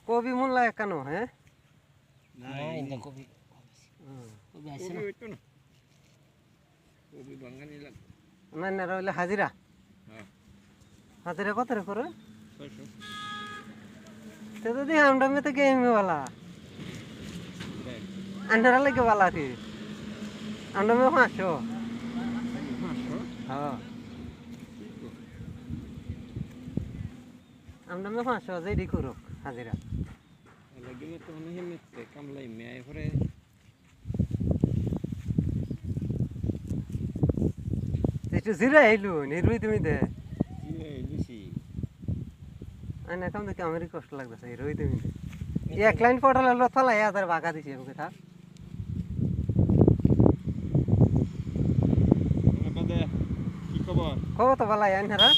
কবি মূল্য কেন হ্যাঁ না কবি কবি আছে না কবি বাঙালি লাগে না না রইলে হাজিরা হ্যাঁ হাজিরা কত রে করে 600 তো যদি আমরা মে তো গেম वाला अंडर लेके वाला थी अंडर में 500 हां अंडर में 500 जेडी करो हाजिरा लगे में तो नहीं में कम लाई में आए परे একটু জিরা আইলু নিরুই তুমি দে লুসি আনা কাম দেখে আমারই কষ্ট লাগতেছে রই তুমি দে এক লাইন পড়াল হলো থলা 1000 ভাগা দিছি আমাকে থাক বাদে কি খবর খবর তো ভালো আইনারা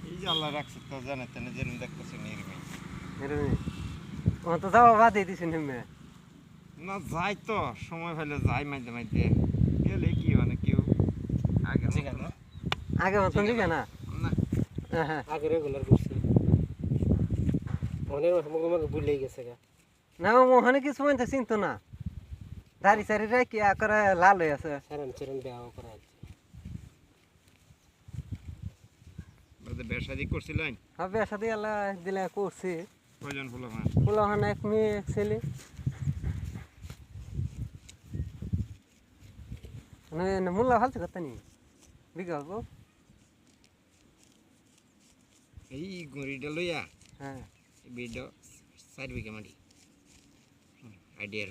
এই যে আল্লাহ রাখছে তো জানে তেনে যেন দেখতেছ নিরুই ও তো যাও বাদ দিয়ে দিছি নিমে না যাই তো সময় হলে যাই মাঝে মাঝে গেলে কি মানে কেউ আগে না আগে মতন দিবে না না হ্যাঁ আগে রেগুলার করছি অনেক সময় ভুলেই গেছে গা না মোহনে কিছু মনে চিন্তা না দাড়ি সারি রে কি করে লাল হয়ে আছে সারান চরণ বিয়াহ করা আছে বাদে বেশাদি করছিলেন হবে সাথে আল্লাহ দিলে করছি কয়জন ফুলা হান এক মেয়ে এক ছেলে না মুল্লা ভালছে কথা নি বিকাবো এই গড়িটা লইয়া হ্যাঁ বিডো 4 বিঘা মাটি আইডিয়ার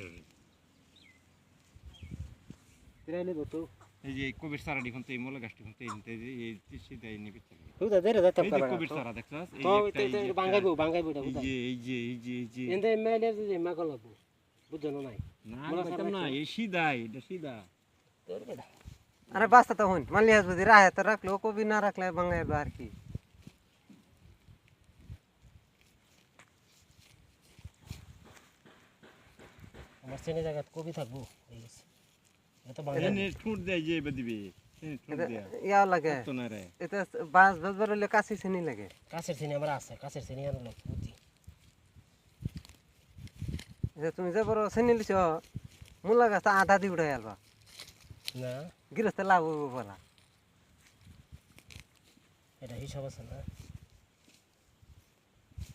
তিরাইলে বতো এই যে কবির সারা দেখুন তো এই মোলা গাছটি কোন এই সিধা এই নিবিতে হুদা দেরে যাইতাম এই যে কবির সারা দেখছস এই বাঙ্গাইবো এটা হুদা এই যে এন্ডে মেলে যে মাগলাবো বুঝনো নাই না কইতাম না এই সিধা এটা সিধা তোর বেটা আরে বাস্তা তো হন মান লিয়াস বুঝি রাহে তো রাখলো কবি না রাখলে বাঙ্গাইবো আর কি আমার চেনে জায়গা কবি থাকবো এই গেছে এটা এনে ঠুট দেয় যে দিবে ঠুট দেয়া ইয়া লাগে তো না রে এটা বাস বাজবার হলে কাছে চিনি লাগে কাছের চিনি আমার আছে কাছের চিনি আনো লোক বুঝি যে তুমি যে বড় চিনি লিছ মুলা গাছ আধা দি উঠাই আলবা না গৃহস্থ লাভ হইব বলা এটা হিসাব আছে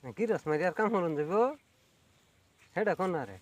না গৃহস্থ মারি আর কাম হলন যাব সেটা কোন না রে